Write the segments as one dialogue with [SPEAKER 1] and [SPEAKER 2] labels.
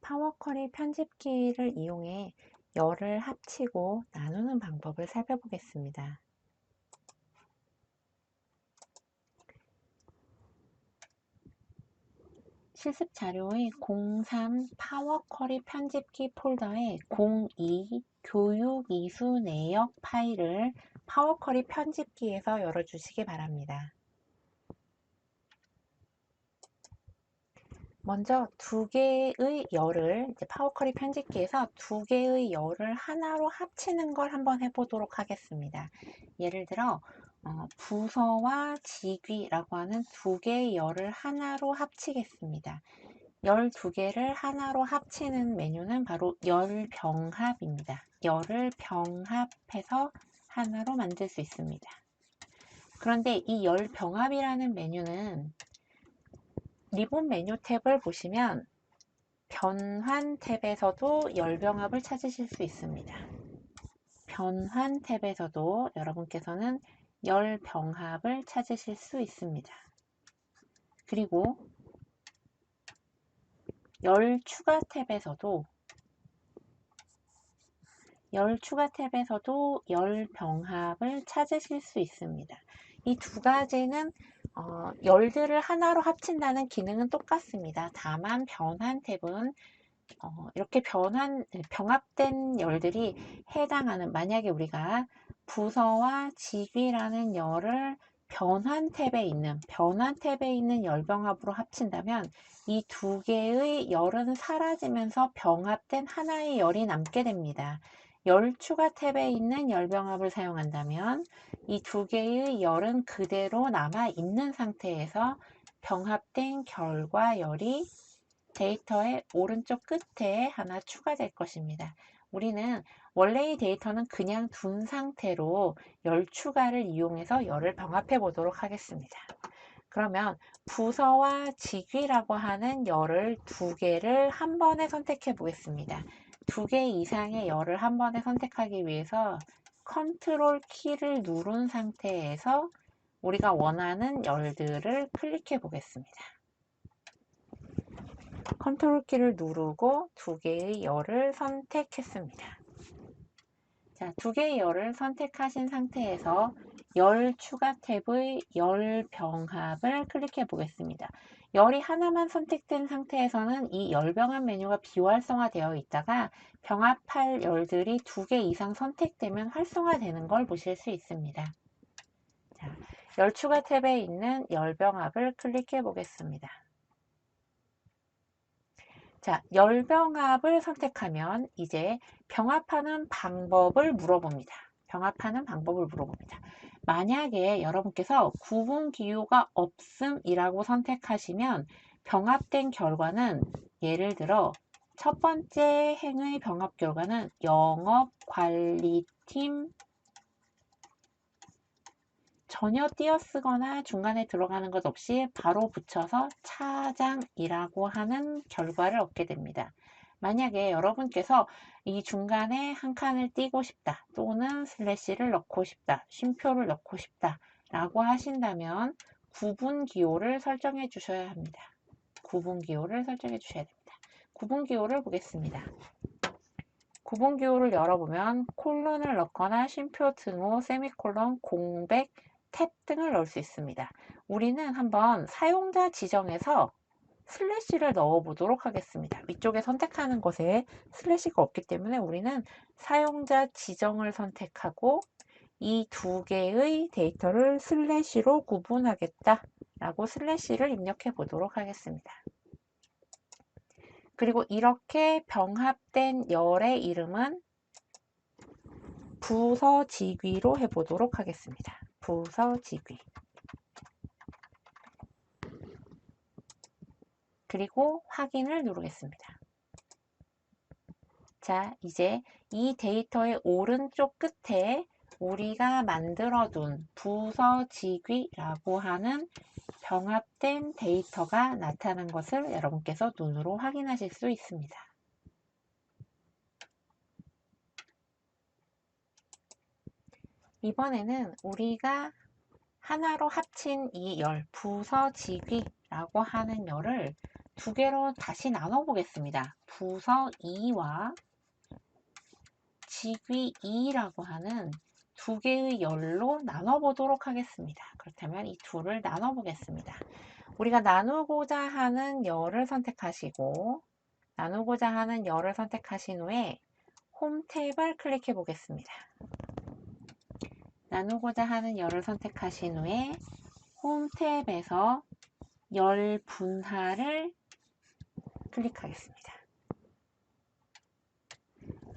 [SPEAKER 1] 파워쿼리 편집기를 이용해 열을 합치고 나누는 방법을 살펴보겠습니다. 실습 자료의 03 파워쿼리 편집기 폴더에 02 교육 이수 내역 파일을 파워쿼리 편집기에서 열어주시기 바랍니다. 먼저 두 개의 열을 파워쿼리 편집기에서 두 개의 열을 하나로 합치는 걸 한번 해보도록 하겠습니다. 예를 들어 부서와 직위라고 하는 두 개의 열을 하나로 합치겠습니다. 열 두 개를 하나로 합치는 메뉴는 바로 열병합입니다. 열을 병합해서 하나로 만들 수 있습니다. 그런데 이 열병합이라는 메뉴는 리본 메뉴 탭을 보시면 변환 탭에서도 열병합을 찾으실 수 있습니다. 변환 탭에서도 여러분께서는 열병합을 찾으실 수 있습니다. 그리고 열 추가 탭에서도 열병합을 찾으실 수 있습니다. 이 두 가지는 열들을 하나로 합친다는 기능은 똑같습니다. 다만 변환 탭은 이렇게 병합된 열들이 해당하는, 만약에 우리가 부서와 직위라는 열을 변환 탭에 있는 열병합으로 합친다면 이 두 개의 열은 사라지면서 병합된 하나의 열이 남게 됩니다. 열 추가 탭에 있는 열병합을 사용한다면 이 두 개의 열은 그대로 남아 있는 상태에서 병합된 결과 열이 데이터의 오른쪽 끝에 하나 추가될 것입니다. 우리는 원래의 데이터는 그냥 둔 상태로 열 추가를 이용해서 열을 병합해 보도록 하겠습니다. 그러면 부서와 직위라고 하는 열을 두 개를 한 번에 선택해 보겠습니다. 두 개 이상의 열을 한 번에 선택하기 위해서 컨트롤 키를 누른 상태에서 우리가 원하는 열들을 클릭해 보겠습니다. 컨트롤 키를 누르고 두 개의 열을 선택했습니다. 자, 두 개의 열을 선택하신 상태에서 열 추가 탭의 열 병합을 클릭해 보겠습니다. 열이 하나만 선택된 상태에서는 이 열병합 메뉴가 비활성화되어 있다가 병합할 열들이 두 개 이상 선택되면 활성화되는 걸 보실 수 있습니다. 자, 열 추가 탭에 있는 열병합을 클릭해 보겠습니다. 자, 열병합을 선택하면 이제 병합하는 방법을 물어봅니다. 만약에 여러분께서 구분 기호가 없음이라고 선택하시면 병합된 결과는, 예를 들어 첫 번째 행의 병합 결과는 영업관리팀 전혀 띄어쓰거나 중간에 들어가는 것 없이 바로 붙여서 차장이라고 하는 결과를 얻게 됩니다. 만약에 여러분께서 이 중간에 한 칸을 띄고 싶다, 또는 슬래시를 넣고 싶다, 쉼표를 넣고 싶다 라고 하신다면 구분 기호를 설정해 주셔야 합니다. 구분 기호를 보겠습니다. 구분 기호를 열어보면 콜론을 넣거나 쉼표 등호, 세미콜론, 공백, 탭 등을 넣을 수 있습니다. 우리는 한번 사용자 지정에서 슬래시를 넣어 보도록 하겠습니다. 위쪽에 선택하는 것에 슬래시가 없기 때문에 우리는 사용자 지정을 선택하고 이 두 개의 데이터를 슬래시로 구분하겠다 라고 슬래시를 입력해 보도록 하겠습니다. 그리고 이렇게 병합된 열의 이름은 부서직위로 해보도록 하겠습니다. 부서직위. 그리고 확인을 누르겠습니다. 자, 이제 이 데이터의 오른쪽 끝에 우리가 만들어둔 부서직위라고 하는 병합된 데이터가 나타난 것을 여러분께서 눈으로 확인하실 수 있습니다. 이번에는 우리가 하나로 합친 이 열, 부서직위라고 하는 열을 두 개로 다시 나눠 보겠습니다. 부서 2와 직위 2라고 하는 두 개의 열로 나눠 보도록 하겠습니다. 그렇다면 이 둘을 나눠 보겠습니다. 우리가 나누고자 하는 열을 선택하시고 나누고자 하는 열을 선택하신 후에 홈 탭을 클릭해 보겠습니다. 나누고자 하는 열을 선택하신 후에 홈 탭에서 열 분할을 클릭하겠습니다.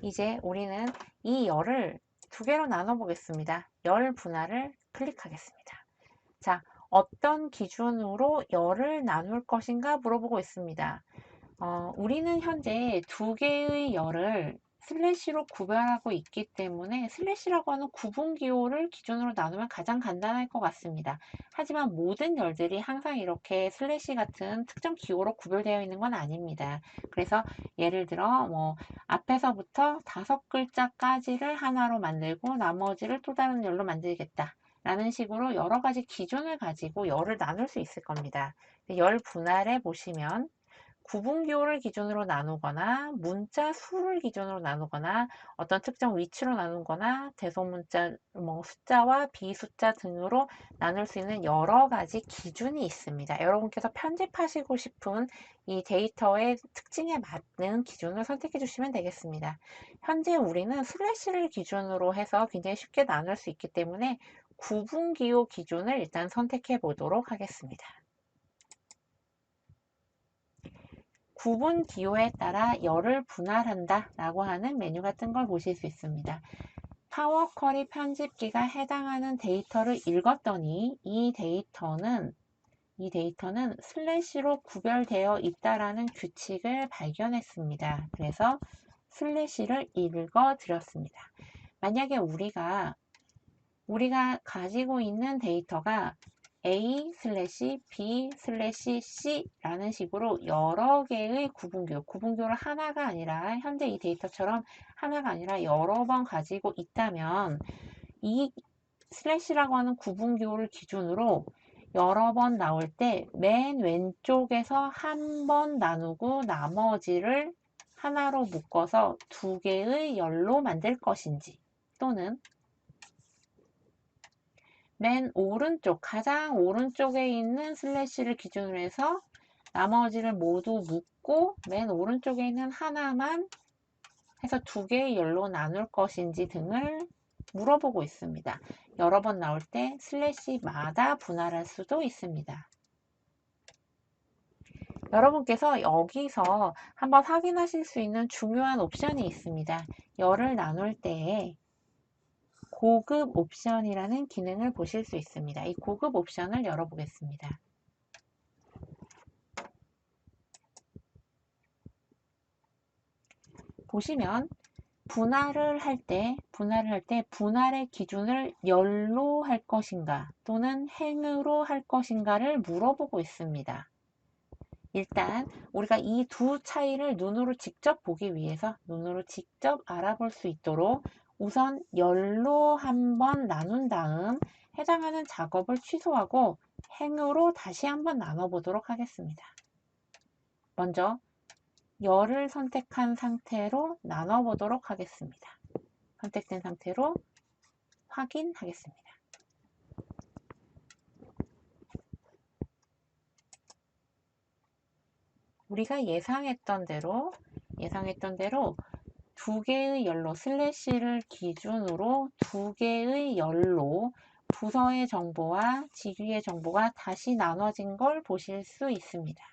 [SPEAKER 1] 이제 우리는 이 열을 두 개로 나눠 보겠습니다. 열 분할을 클릭하겠습니다. 자, 어떤 기준으로 열을 나눌 것인가 물어보고 있습니다. 우리는 현재 두 개의 열을 슬래시로 구별하고 있기 때문에 슬래시라고 하는 구분기호를 기준으로 나누면 가장 간단할 것 같습니다. 하지만 모든 열들이 항상 이렇게 슬래시 같은 특정 기호로 구별되어 있는 건 아닙니다. 그래서 예를 들어 앞에서부터 5글자까지를 하나로 만들고 나머지를 또 다른 열로 만들겠다 라는 식으로 여러 가지 기준을 가지고 열을 나눌 수 있을 겁니다. 열 분할에 보시면 구분기호를 기준으로 나누거나 문자 수를 기준으로 나누거나 어떤 특정 위치로 나누거나 대소문자 숫자와 비숫자 등으로 나눌 수 있는 여러 가지 기준이 있습니다. 여러분께서 편집하시고 싶은 이 데이터의 특징에 맞는 기준을 선택해 주시면 되겠습니다. 현재 우리는 슬래시를 기준으로 해서 굉장히 쉽게 나눌 수 있기 때문에 구분기호 기준을 일단 선택해 보도록 하겠습니다. 구분 기호에 따라 열을 분할한다 라고 하는 메뉴 같은 걸 보실 수 있습니다. 파워 쿼리 편집기가 해당하는 데이터를 읽었더니 이 데이터는 슬래시로 구별되어 있다라는 규칙을 발견했습니다. 그래서 슬래시를 읽어 드렸습니다. 만약에 우리가 가지고 있는 데이터가 A 슬래시 B 슬래시 C라는 식으로 여러 개의 구분기호를 하나가 아니라 현재 이 데이터처럼 하나가 아니라 여러 번 가지고 있다면 이 슬래시라고 하는 구분기호를 기준으로 여러 번 나올 때 맨 왼쪽에서 한 번 나누고 나머지를 하나로 묶어서 두 개의 열로 만들 것인지 또는 맨 오른쪽, 가장 오른쪽에 있는 슬래시를 기준으로 해서 나머지를 모두 묶고 맨 오른쪽에 있는 하나만 해서 두 개의 열로 나눌 것인지 등을 물어보고 있습니다. 여러 번 나올 때 슬래시마다 분할할 수도 있습니다. 여러분께서 여기서 한번 확인하실 수 있는 중요한 옵션이 있습니다. 열을 나눌 때에 고급 옵션이라는 기능을 보실 수 있습니다. 이 고급 옵션을 열어보겠습니다. 보시면 분할을 할 때 분할의 기준을 열로 할 것인가 또는 행으로 할 것인가를 물어보고 있습니다. 일단 우리가 이 두 차이를 눈으로 직접 보기 위해서 눈으로 직접 알아볼 수 있도록 우선 열로 한번 나눈 다음 해당하는 작업을 취소하고 행으로 다시 한번 나눠 보도록 하겠습니다. 먼저 열을 선택한 상태로 나눠 보도록 하겠습니다. 선택된 상태로 확인하겠습니다. 우리가 예상했던 대로 두 개의 열로 슬래시를 기준으로 두 개의 열로 부서의 정보와 직위의 정보가 다시 나눠진 걸 보실 수 있습니다.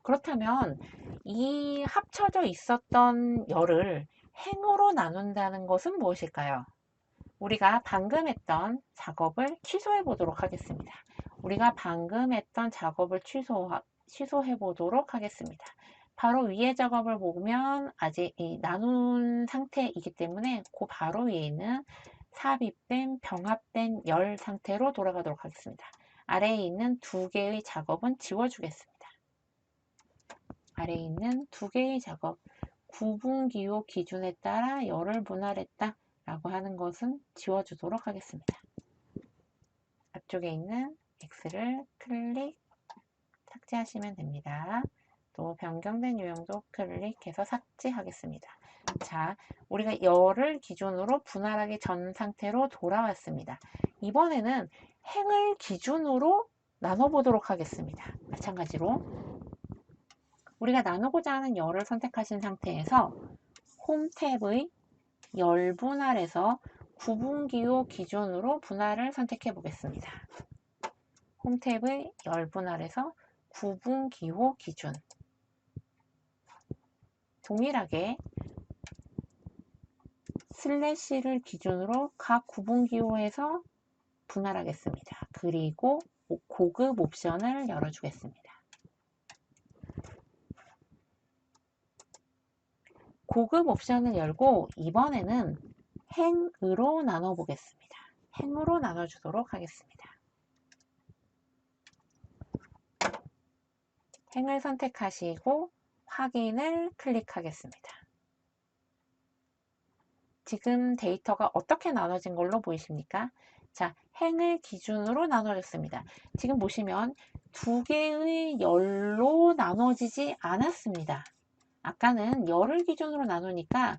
[SPEAKER 1] 그렇다면 이 합쳐져 있었던 열을 행으로 나눈다는 것은 무엇일까요? 우리가 방금 했던 작업을 취소해 보도록 하겠습니다. 우리가 방금 했던 작업을 취소해 보도록 하겠습니다. 바로 위에 작업을 보면 아직 나눈 상태이기 때문에 그 바로 위에 있는 삽입된 병합된 열 상태로 돌아가도록 하겠습니다. 아래에 있는 두 개의 작업은 지워주겠습니다. 아래에 있는 두 개의 작업, 구분기호 기준에 따라 열을 분할했다 라고 하는 것은 지워주도록 하겠습니다. 앞쪽에 있는 X를 클릭, 삭제하시면 됩니다. 또 변경된 유형도 클릭해서 삭제하겠습니다. 자, 우리가 열을 기준으로 분할하기 전 상태로 돌아왔습니다. 이번에는 행을 기준으로 나눠보도록 하겠습니다. 마찬가지로 우리가 나누고자 하는 열을 선택하신 상태에서 홈 탭의 열 분할에서 구분기호 기준으로 분할을 선택해 보겠습니다. 홈 탭의 열 분할에서 구분기호 기준, 동일하게 슬래시를 기준으로 각 구분기호에서 분할하겠습니다. 그리고 고급 옵션을 열어주겠습니다. 고급 옵션을 열고 이번에는 행으로 나눠 보겠습니다. 행으로 나눠주도록 하겠습니다. 행을 선택하시고 확인을 클릭하겠습니다. 지금 데이터가 어떻게 나눠진 걸로 보이십니까? 자, 행을 기준으로 나눠졌습니다. 지금 보시면 두 개의 열로 나눠지지 않았습니다. 아까는 열을 기준으로 나누니까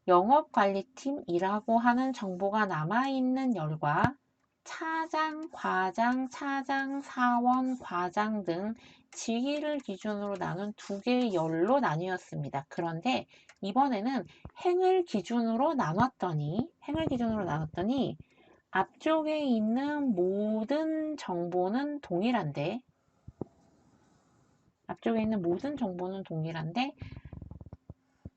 [SPEAKER 1] 영업관리팀이라고 하는 정보가 남아있는 열과 차장, 과장, 차장, 사원, 과장 등 직위를 기준으로 나눈 두 개의 열로 나뉘었습니다. 그런데 이번에는 행을 기준으로 나눴더니 앞쪽에 있는 모든 정보는 동일한데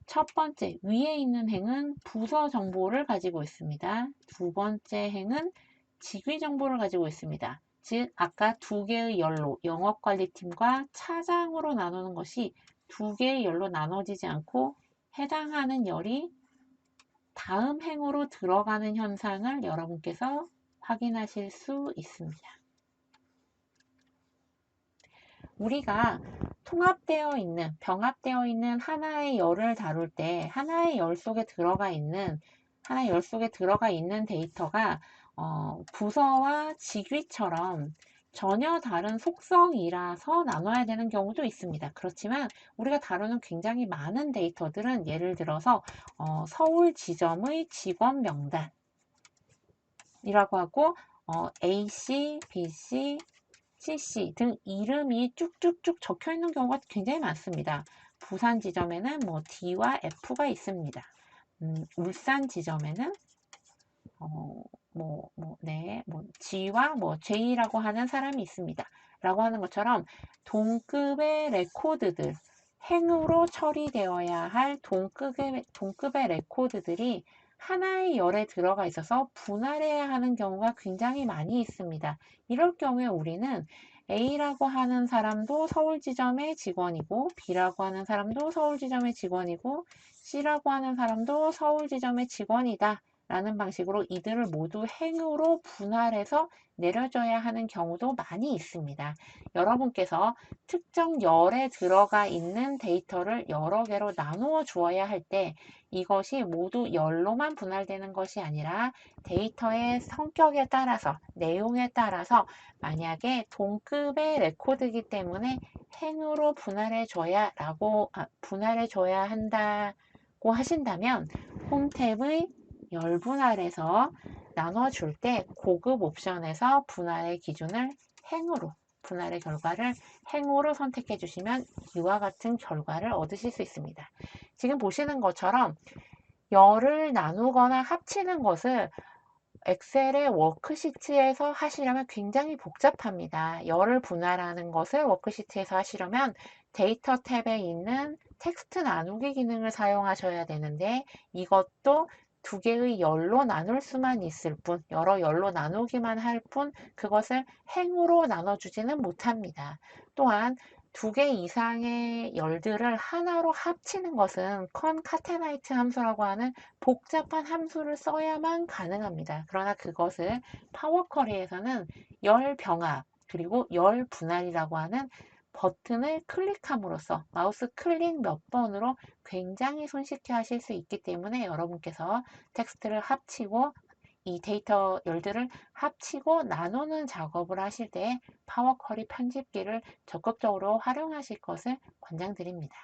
[SPEAKER 1] 첫 번째 위에 있는 행은 부서 정보를 가지고 있습니다. 두 번째 행은 직위 정보를 가지고 있습니다. 즉 아까 두 개의 열로 영업관리팀과 차장으로 나누는 것이 두 개의 열로 나눠지지 않고 해당하는 열이 다음 행으로 들어가는 현상을 여러분께서 확인하실 수 있습니다. 우리가 병합되어 있는 하나의 열을 다룰 때 하나의 열 속에 들어가 있는 데이터가 부서와 직위처럼 전혀 다른 속성이라서 나눠야 되는 경우도 있습니다. 그렇지만 우리가 다루는 굉장히 많은 데이터들은 예를 들어서 서울 지점의 직원 명단이라고 하고 AC, BC, CC 등 이름이 쭉쭉쭉 적혀 있는 경우가 굉장히 많습니다. 부산 지점에는 D와 F가 있습니다. 울산 지점에는 G와 J라고 하는 사람이 있습니다. 라고 하는 것처럼 동급의 레코드들, 행으로 처리되어야 할 동급의 레코드들이 하나의 열에 들어가 있어서 분할해야 하는 경우가 굉장히 많이 있습니다. 이럴 경우에 우리는 A라고 하는 사람도 서울지점의 직원이고 B라고 하는 사람도 서울지점의 직원이고 C라고 하는 사람도 서울지점의 직원이다 라는 방식으로 이들을 모두 행으로 분할해서 내려줘야 하는 경우도 많이 있습니다. 여러분께서 특정 열에 들어가 있는 데이터를 여러 개로 나누어 주어야 할 때 이것이 모두 열로만 분할되는 것이 아니라 데이터의 성격에 따라서 내용에 따라서 만약에 동급의 레코드이기 때문에 행으로 분할해 줘야 한다고 하신다면 홈 탭의 열 분할에서 나눠줄 때 고급 옵션에서 분할의 결과를 행으로 선택해 주시면 이와 같은 결과를 얻으실 수 있습니다. 지금 보시는 것처럼 열을 나누거나 합치는 것을 엑셀의 워크시트에서 하시려면 굉장히 복잡합니다. 열을 분할하는 것을 워크시트에서 하시려면 데이터 탭에 있는 텍스트 나누기 기능을 사용하셔야 되는데 이것도 두 개의 열로 나눌 수만 있을 뿐, 여러 열로 나누기만 할 뿐, 그것을 행으로 나눠주지는 못합니다. 또한 두 개 이상의 열들을 하나로 합치는 것은 concatenate 함수라고 하는 복잡한 함수를 써야만 가능합니다. 그러나 그것을 파워쿼리에서는 열 병합, 그리고 열 분할이라고 하는 버튼을 클릭함으로써 마우스 클릭 몇 번으로 굉장히 손쉽게 하실 수 있기 때문에 여러분께서 텍스트를 합치고 이 데이터 열들을 합치고 나누는 작업을 하실 때 파워 쿼리 편집기를 적극적으로 활용하실 것을 권장드립니다.